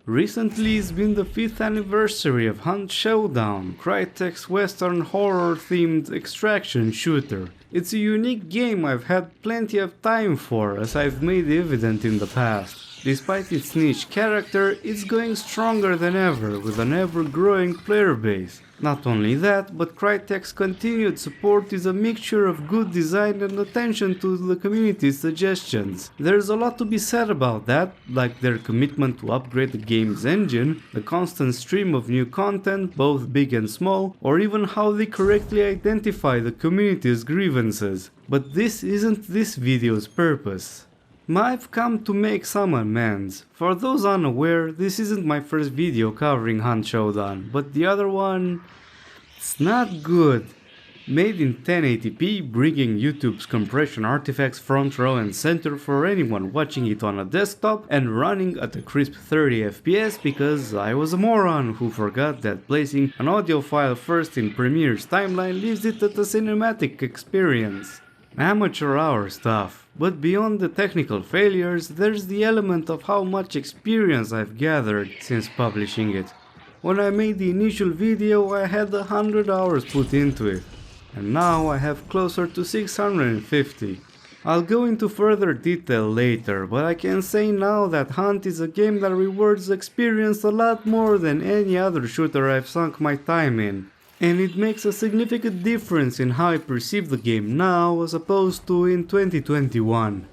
Recently it's been the 5th anniversary of Hunt Showdown, Crytek's western horror-themed extraction shooter. It's a unique game I've had plenty of time for, as I've made evident in the past. Despite its niche character, it's going stronger than ever, with an ever-growing player base. Not only that, but Crytek's continued support is a mixture of good design and attention to the community's suggestions. There's a lot to be said about that, like their commitment to upgrade the game's engine, the constant stream of new content, both big and small, or even how they correctly identify the community's grievances. But this isn't this video's purpose. I've come to make some amends. For those unaware, this isn't my first video covering Hunt Showdown, but the other one... it's not good. Made in 1080p, bringing YouTube's compression artifacts front row and center for anyone watching it on a desktop, and running at a crisp 30 FPS because I was a moron who forgot that placing an audio file first in Premiere's timeline leaves it at a cinematic experience. Amateur hour stuff, but beyond the technical failures, there's the element of how much experience I've gathered since publishing it. When I made the initial video, I had 100 hours put into it, and now I have closer to 650. I'll go into further detail later, but I can say now that Hunt is a game that rewards experience a lot more than any other shooter I've sunk my time in. And it makes a significant difference in how I perceive the game now as opposed to in 2021.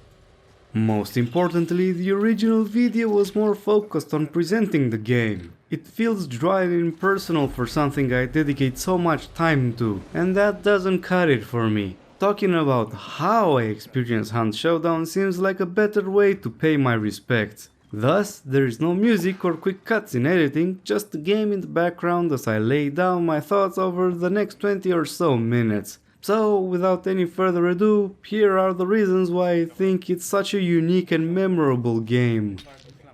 Most importantly, the original video was more focused on presenting the game. It feels dry and impersonal for something I dedicate so much time to, and that doesn't cut it for me. Talking about how I experience Hunt Showdown seems like a better way to pay my respects. Thus, there is no music or quick cuts in editing, just the game in the background as I lay down my thoughts over the next 20 or so minutes. So, without any further ado, here are the reasons why I think it's such a unique and memorable game.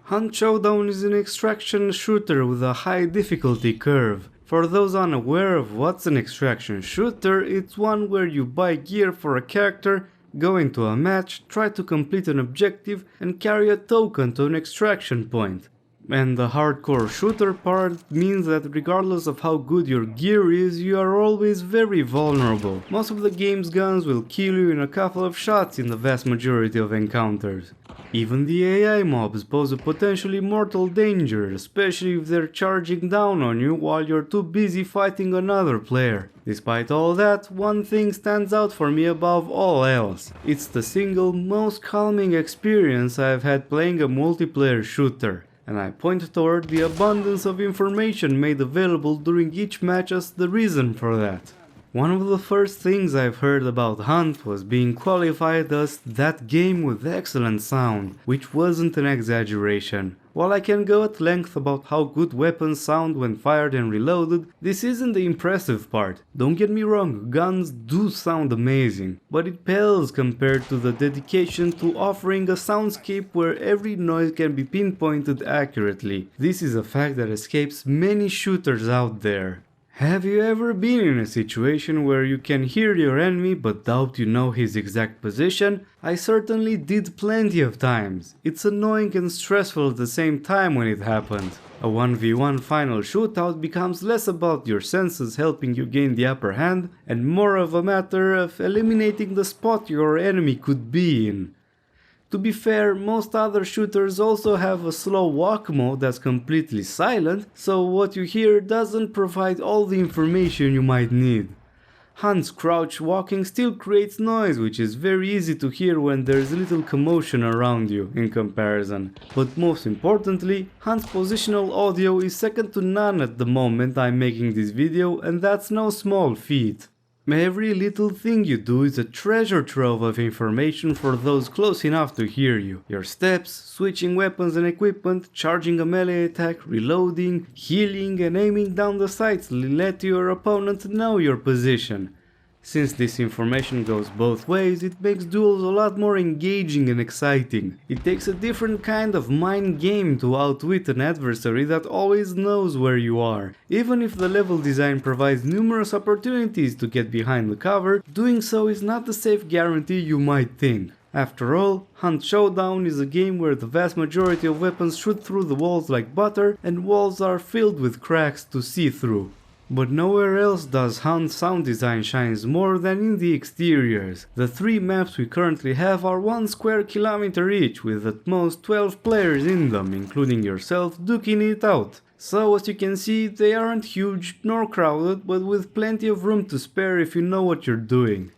Hunt Showdown is an extraction shooter with a high difficulty curve. For those unaware of what's an extraction shooter, it's one where you buy gear for a character, go into a match, try to complete an objective, and carry a token to an extraction point. And the hardcore shooter part means that regardless of how good your gear is, you are always very vulnerable. Most of the game's guns will kill you in a couple of shots in the vast majority of encounters. Even the AI mobs pose a potentially mortal danger, especially if they're charging down on you while you're too busy fighting another player. Despite all that, one thing stands out for me above all else. It's the single most calming experience I've had playing a multiplayer shooter. And I point toward the abundance of information made available during each match as the reason for that. One of the first things I've heard about Hunt was being qualified as that game with excellent sound, which wasn't an exaggeration. While I can go at length about how good weapons sound when fired and reloaded, this isn't the impressive part. Don't get me wrong, guns do sound amazing, but it pales compared to the dedication to offering a soundscape where every noise can be pinpointed accurately. This is a fact that escapes many shooters out there. Have you ever been in a situation where you can hear your enemy but doubt you know his exact position? I certainly did plenty of times. It's annoying and stressful at the same time when it happened. A 1v1 final shootout becomes less about your senses helping you gain the upper hand and more of a matter of eliminating the spot your enemy could be in. To be fair, most other shooters also have a slow walk mode that's completely silent, so what you hear doesn't provide all the information you might need. Hunt's crouch walking still creates noise, which is very easy to hear when there's little commotion around you in comparison. But most importantly, Hunt's positional audio is second to none at the moment I'm making this video, and that's no small feat. Every little thing you do is a treasure trove of information for those close enough to hear you. Your steps, switching weapons and equipment, charging a melee attack, reloading, healing and aiming down the sights let your opponent know your position. Since this information goes both ways, it makes duels a lot more engaging and exciting. It takes a different kind of mind game to outwit an adversary that always knows where you are. Even if the level design provides numerous opportunities to get behind the cover, doing so is not the safe guarantee you might think. After all, Hunt Showdown is a game where the vast majority of weapons shoot through the walls like butter and walls are filled with cracks to see through. But nowhere else does Hunt's sound design shines more than in the exteriors. The 3 maps we currently have are 1 square kilometer each, with at most 12 players in them, including yourself, duking it out. So as you can see, they aren't huge nor crowded, but with plenty of room to spare if you know what you're doing.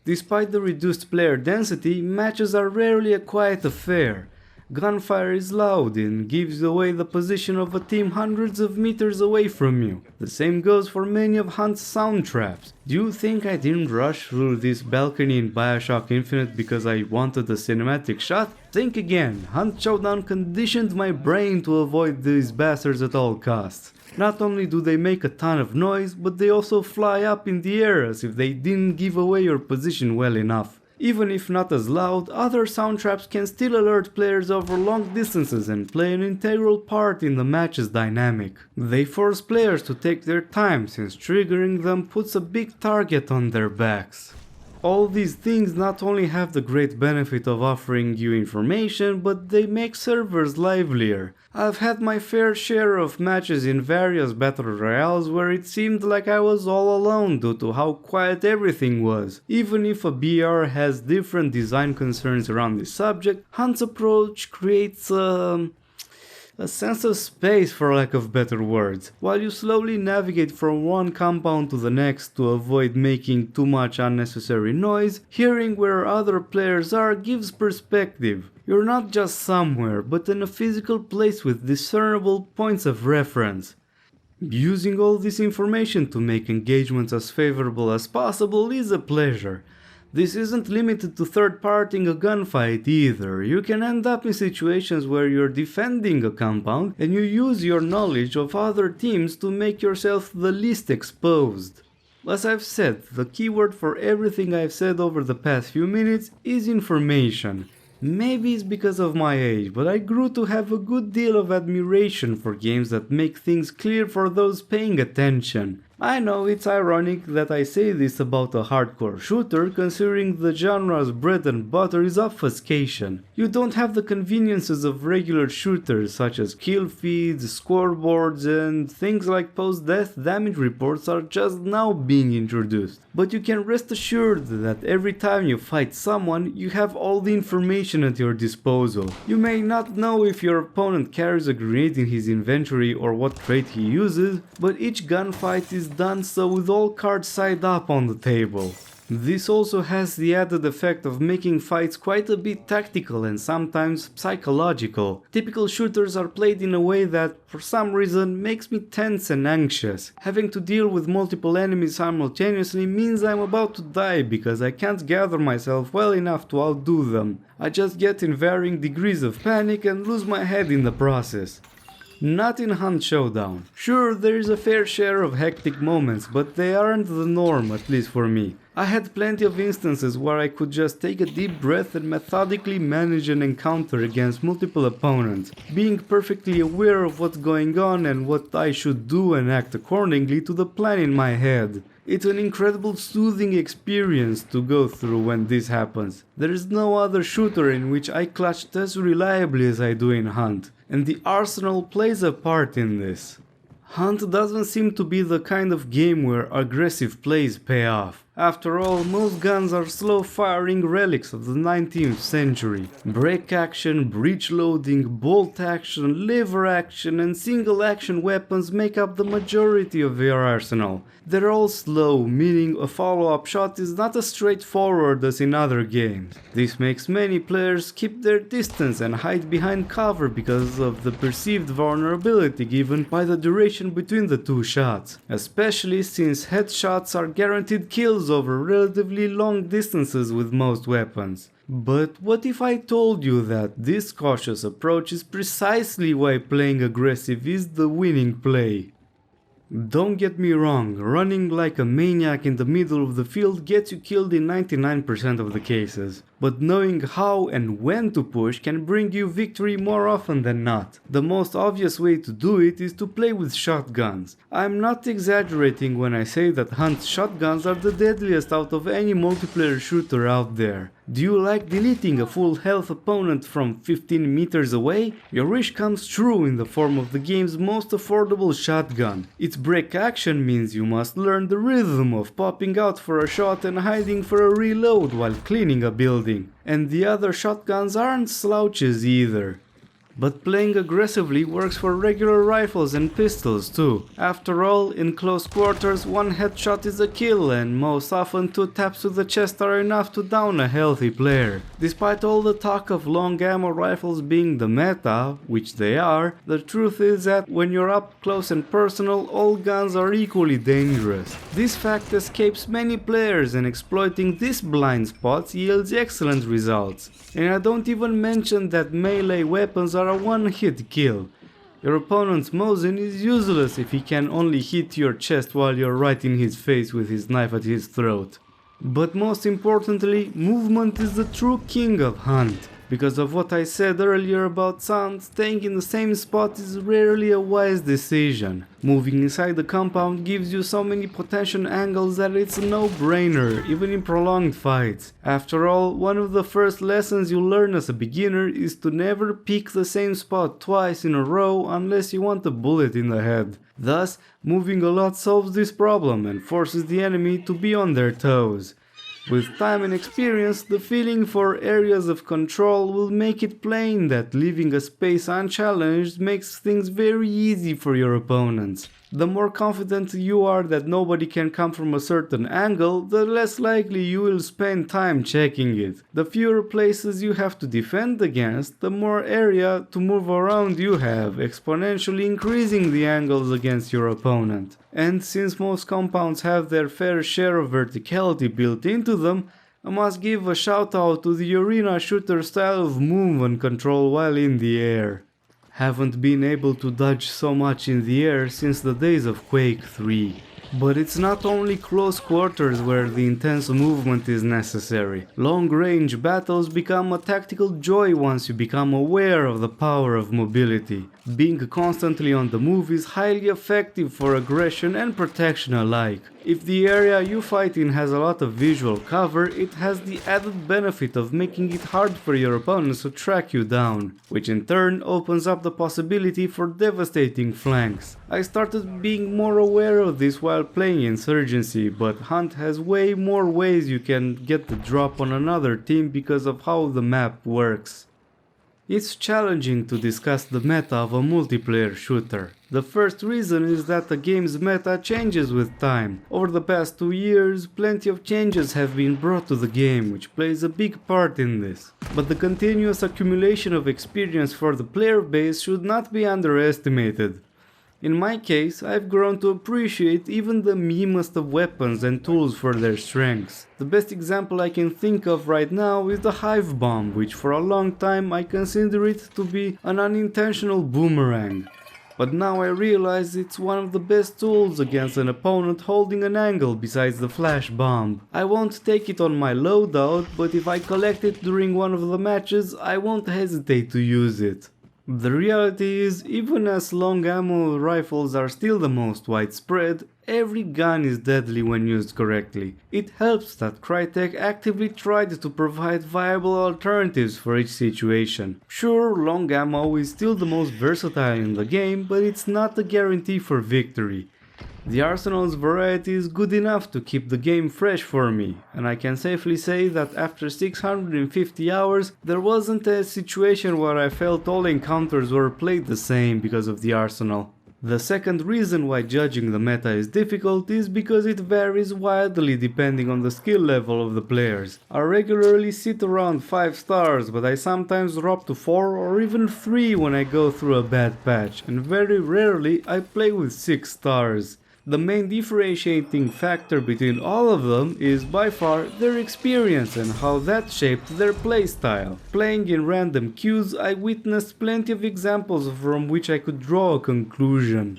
Despite the reduced player density, matches are rarely a quiet affair. Gunfire is loud and gives away the position of a team hundreds of meters away from you. The same goes for many of Hunt's sound traps. Do you think I didn't rush through this balcony in Bioshock Infinite because I wanted a cinematic shot? Think again. Hunt Showdown conditioned my brain to avoid these bastards at all costs. Not only do they make a ton of noise, but they also fly up in the air as if they didn't give away your position well enough. Even if not as loud, other sound traps can still alert players over long distances and play an integral part in the match's dynamic. They force players to take their time, since triggering them puts a big target on their backs. All these things not only have the great benefit of offering you information, but they make servers livelier. I've had my fair share of matches in various battle royales where it seemed like I was all alone due to how quiet everything was. Even if a BR has different design concerns around this subject, Hunt's approach creates a sense of space, for lack of better words. While you slowly navigate from one compound to the next to avoid making too much unnecessary noise, hearing where other players are gives perspective. You're not just somewhere, but in a physical place with discernible points of reference. Using all this information to make engagements as favorable as possible is a pleasure. This isn't limited to third-partying a gunfight either. You can end up in situations where you're defending a compound and you use your knowledge of other teams to make yourself the least exposed. As I've said, the keyword for everything I've said over the past few minutes is information. Maybe it's because of my age, but I grew to have a good deal of admiration for games that make things clear for those paying attention. I know it's ironic that I say this about a hardcore shooter, considering the genre's bread and butter is obfuscation. You don't have the conveniences of regular shooters such as kill feeds, scoreboards, and things like post-death damage reports are just now being introduced. But you can rest assured that every time you fight someone, you have all the information at your disposal. You may not know if your opponent carries a grenade in his inventory or what trait he uses, but each gunfight is done so with all cards side up on the table. This also has the added effect of making fights quite a bit tactical and sometimes psychological. Typical shooters are played in a way that, for some reason, makes me tense and anxious. Having to deal with multiple enemies simultaneously means I'm about to die because I can't gather myself well enough to outdo them. I just get in varying degrees of panic and lose my head in the process. Not in Hunt Showdown. Sure, there is a fair share of hectic moments, but they aren't the norm, at least for me. I had plenty of instances where I could just take a deep breath and methodically manage an encounter against multiple opponents, being perfectly aware of what's going on and what I should do and act accordingly to the plan in my head. It's an incredible soothing experience to go through when this happens. There is no other shooter in which I clutched as reliably as I do in Hunt, and the arsenal plays a part in this. Hunt doesn't seem to be the kind of game where aggressive plays pay off. After all, most guns are slow-firing relics of the 19th century. Break action, breech loading, bolt action, lever action, and single-action weapons make up the majority of your arsenal. They're all slow, meaning a follow-up shot is not as straightforward as in other games. This makes many players keep their distance and hide behind cover because of the perceived vulnerability given by the duration between the two shots, especially since headshots are guaranteed kills over relatively long distances with most weapons. But what if I told you that this cautious approach is precisely why playing aggressive is the winning play? Don't get me wrong, running like a maniac in the middle of the field gets you killed in 99% of the cases. but knowing how and when to push can bring you victory more often than not. The most obvious way to do it is to play with shotguns. I'm not exaggerating when I say that Hunt's shotguns are the deadliest out of any multiplayer shooter out there. Do you like deleting a full health opponent from 15 meters away? Your wish comes true in the form of the game's most affordable shotgun. Its break action means you must learn the rhythm of popping out for a shot and hiding for a reload while cleaning a building. And the other shotguns aren't slouches either. But playing aggressively works for regular rifles and pistols too. After all, in close quarters, one headshot is a kill, and most often 2 taps to the chest are enough to down a healthy player. Despite all the talk of long ammo rifles being the meta, which they are, the truth is that when you're up close and personal, all guns are equally dangerous. This fact escapes many players, and exploiting this blind spot yields excellent results. And I don't even mention that melee weapons are a one-hit kill. Your opponent's Mosin is useless if he can only hit your chest while you're right in his face with his knife at his throat. But most importantly, movement is the true king of Hunt. Because of what I said earlier about sound, staying in the same spot is rarely a wise decision. Moving inside the compound gives you so many potential angles that it's a no-brainer, even in prolonged fights. After all, one of the first lessons you learn as a beginner is to never pick the same spot twice in a row unless you want a bullet in the head. Thus, moving a lot solves this problem and forces the enemy to be on their toes. With time and experience, the feeling for areas of control will make it plain that leaving a space unchallenged makes things very easy for your opponents. The more confident you are that nobody can come from a certain angle, the less likely you will spend time checking it. The fewer places you have to defend against, the more area to move around you have, exponentially increasing the angles against your opponent. And since most compounds have their fair share of verticality built into them, I must give a shout out to the arena shooter style of move and control while in the air. Haven't been able to dodge so much in the air since the days of Quake 3. But it's not only close quarters where the intense movement is necessary. Long-range battles become a tactical joy once you become aware of the power of mobility. Being constantly on the move is highly effective for aggression and protection alike. If the area you fight in has a lot of visual cover, it has the added benefit of making it hard for your opponents to track you down, which in turn opens up the possibility for devastating flanks. I started being more aware of this while playing Insurgency, but Hunt has way more ways you can get the drop on another team because of how the map works. It's challenging to discuss the meta of a multiplayer shooter. The first reason is that the game's meta changes with time. Over the past 2 years, plenty of changes have been brought to the game, which plays a big part in this. But the continuous accumulation of experience for the player base should not be underestimated. In my case, I've grown to appreciate even the meanest of weapons and tools for their strengths. The best example I can think of right now is the Hive Bomb, which for a long time I consider it to be an unintentional boomerang. But now I realize it's one of the best tools against an opponent holding an angle besides the flash bomb. I won't take it on my loadout, but if I collect it during one of the matches, I won't hesitate to use it. The reality is, even as long ammo rifles are still the most widespread, every gun is deadly when used correctly. It helps that Crytek actively tried to provide viable alternatives for each situation. Sure, long ammo is still the most versatile in the game, but it's not a guarantee for victory. The arsenal's variety is good enough to keep the game fresh for me, and I can safely say that after 650 hours, there wasn't a situation where I felt all encounters were played the same because of the arsenal. The second reason why judging the meta is difficult is because it varies wildly depending on the skill level of the players. I regularly sit around 5 stars, but I sometimes drop to 4 or even 3 when I go through a bad patch, and very rarely I play with 6 stars. The main differentiating factor between all of them is by far their experience and how that shaped their playstyle. Playing in random queues, I witnessed plenty of examples from which I could draw a conclusion.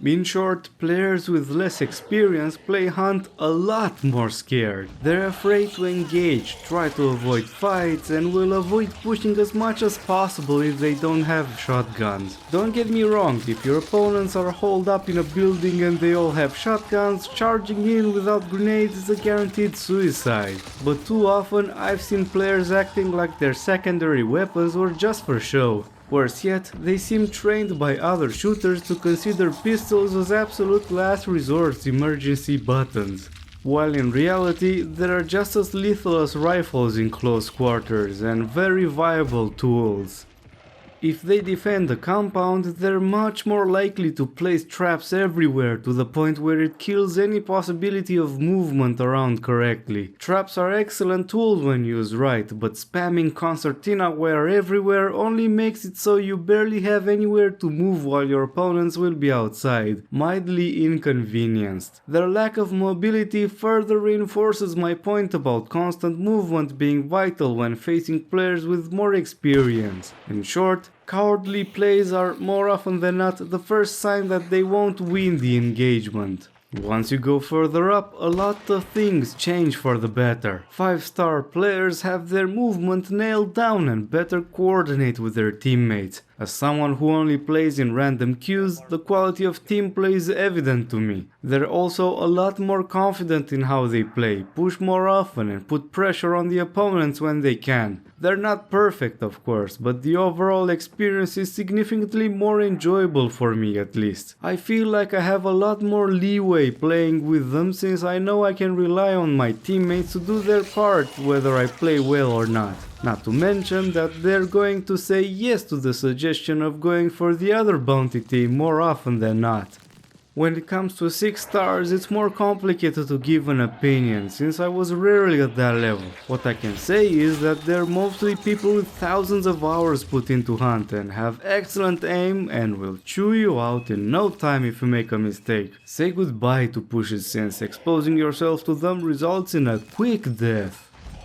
In short, players with less experience play Hunt a lot more scared. They're afraid to engage, try to avoid fights, and will avoid pushing as much as possible if they don't have shotguns. Don't get me wrong, if your opponents are holed up in a building and they all have shotguns, charging in without grenades is a guaranteed suicide. But too often I've seen players acting like their secondary weapons were just for show. Worse yet, they seem trained by other shooters to consider pistols as absolute last resort emergency buttons, while in reality they are just as lethal as rifles in close quarters and very viable tools. If they defend the compound, they're much more likely to place traps everywhere to the point where it kills any possibility of movement around correctly. Traps are excellent tools when used right, but spamming concertina wire everywhere only makes it so you barely have anywhere to move while your opponents will be outside, mildly inconvenienced. Their lack of mobility further reinforces my point about constant movement being vital when facing players with more experience. In short, cowardly plays are more often than not the first sign that they won't win the engagement. Once you go further up, a lot of things change for the better. 5-star players have their movement nailed down and better coordinate with their teammates. As someone who only plays in random queues, the quality of team play is evident to me. They're also a lot more confident in how they play, push more often and put pressure on the opponents when they can. They're not perfect, of course, but the overall experience is significantly more enjoyable for me at least. I feel like I have a lot more leeway playing with them since I know I can rely on my teammates to do their part whether I play well or not. Not to mention that they're going to say yes to the suggestion of going for the other bounty team more often than not. When it comes to 6 stars, it's more complicated to give an opinion, since I was rarely at that level. What I can say is that they're mostly people with thousands of hours put into Hunt and have excellent aim and will chew you out in no time if you make a mistake. Say goodbye to pushes, since exposing yourself to them results in a quick death.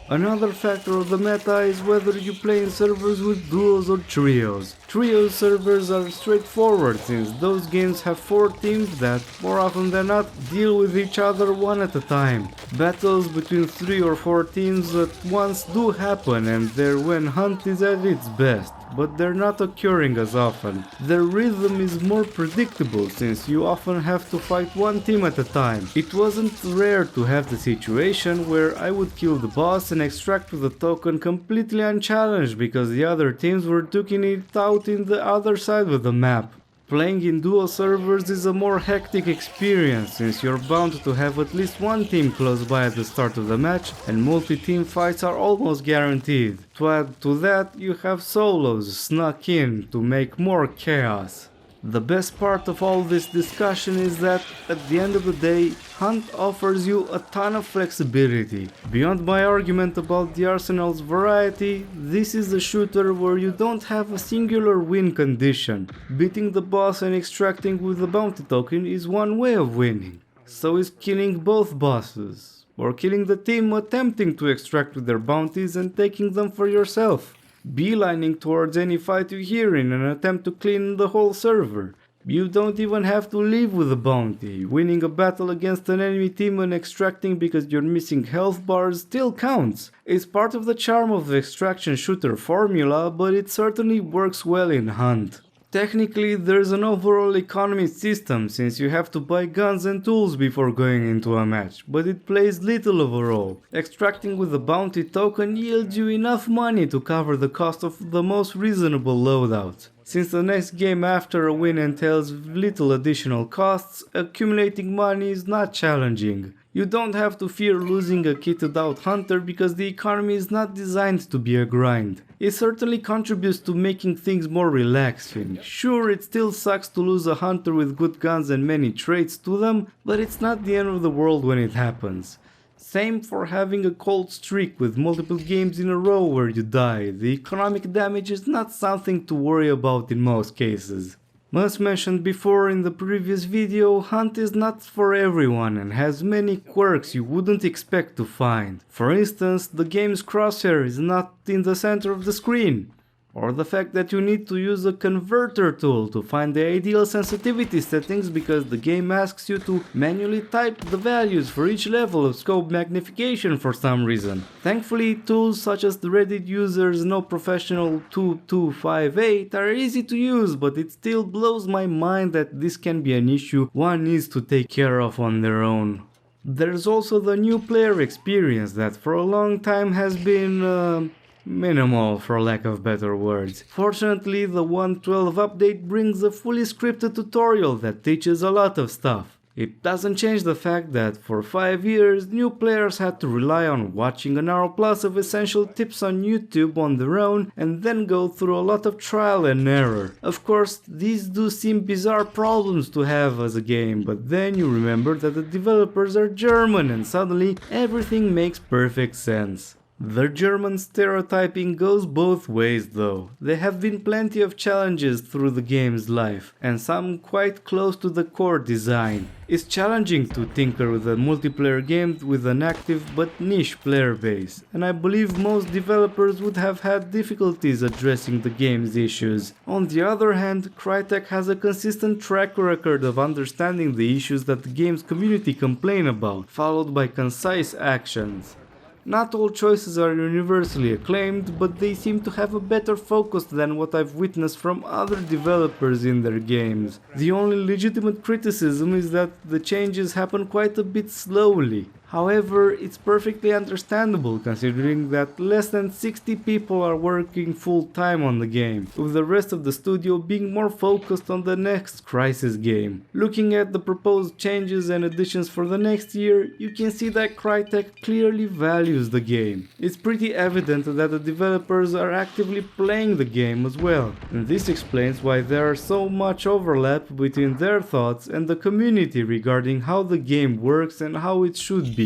Another factor of the meta is whether you play in servers with duos or trios. Trios servers are straightforward since those games have 4 teams that, more often than not, deal with each other one at a time. Battles between 3 or 4 teams at once do happen and they're when Hunt is at its best, but they're not occurring as often. Their rhythm is more predictable since you often have to fight one team at a time. It wasn't rare to have the situation where I would kill the boss and extract with the token completely unchallenged because the other teams were duking it out in the other side of the map. Playing in duo servers is a more hectic experience since you're bound to have at least one team close by at the start of the match and multi-team fights are almost guaranteed. To add to that, you have solos snuck in to make more chaos. The best part of all this discussion is that, at the end of the day, Hunt offers you a ton of flexibility. Beyond my argument about the arsenal's variety, this is a shooter where you don't have a singular win condition. Beating the boss and extracting with the bounty token is one way of winning. So is killing both bosses, or killing the team attempting to extract with their bounties and taking them for yourself. Beelining towards any fight you hear in an attempt to clean the whole server. You don't even have to leave with a bounty. Winning a battle against an enemy team and extracting because you're missing health bars still counts. It's part of the charm of the extraction shooter formula, but it certainly works well in Hunt. Technically, there's an overall economy system since you have to buy guns and tools before going into a match, but it plays little of a role. Extracting with a bounty token yields you enough money to cover the cost of the most reasonable loadout. Since the next game after a win entails little additional costs, accumulating money is not challenging. You don't have to fear losing a kitted out hunter because the economy is not designed to be a grind. It certainly contributes to making things more relaxing. Sure, it still sucks to lose a hunter with good guns and many traits to them, but it's not the end of the world when it happens. Same for having a cold streak with multiple games in a row where you die. The economic damage is not something to worry about in most cases. As mentioned before in the previous video, Hunt is not for everyone and has many quirks you wouldn't expect to find. For instance, the game's crosshair is not in the center of the screen. Or the fact that you need to use a converter tool to find the ideal sensitivity settings because the game asks you to manually type the values for each level of scope magnification for some reason. Thankfully, tools such as the Reddit user's No Professional 2258 are easy to use, but it still blows my mind that this can be an issue one needs to take care of on their own. There's also the new player experience that for a long time has been minimal, for lack of better words. Fortunately, the 1.12 update brings a fully scripted tutorial that teaches a lot of stuff. It doesn't change the fact that for 5 years, new players had to rely on watching an hour plus of essential tips on YouTube on their own and then go through a lot of trial and error. Of course, these do seem bizarre problems to have as a game, but then you remember that the developers are German and suddenly everything makes perfect sense. The German stereotyping goes both ways though. There have been plenty of challenges through the game's life, and some quite close to the core design. It's challenging to tinker with a multiplayer game with an active but niche player base, and I believe most developers would have had difficulties addressing the game's issues. On the other hand, Crytek has a consistent track record of understanding the issues that the game's community complain about, followed by concise actions. Not all choices are universally acclaimed, but they seem to have a better focus than what I've witnessed from other developers in their games. The only legitimate criticism is that the changes happen quite a bit slowly. However, it's perfectly understandable considering that less than 60 people are working full time on the game, with the rest of the studio being more focused on the next Crysis game. Looking at the proposed changes and additions for the next year, you can see that Crytek clearly values the game. It's pretty evident that the developers are actively playing the game as well, and this explains why there are so much overlap between their thoughts and the community regarding how the game works and how it should be.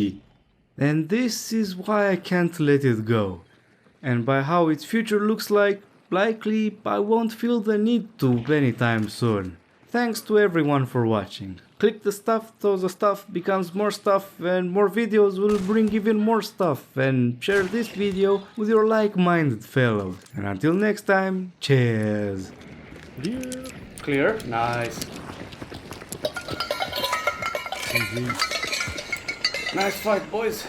And this is why I can't let it go. And by how its future looks like, likely I won't feel the need to anytime soon. Thanks to everyone for watching. Click the stuff so the stuff becomes more stuff and more videos will bring even more stuff, and share this video with your like-minded fellows. And until next time, cheers! Clear? Nice. Nice fight, boys.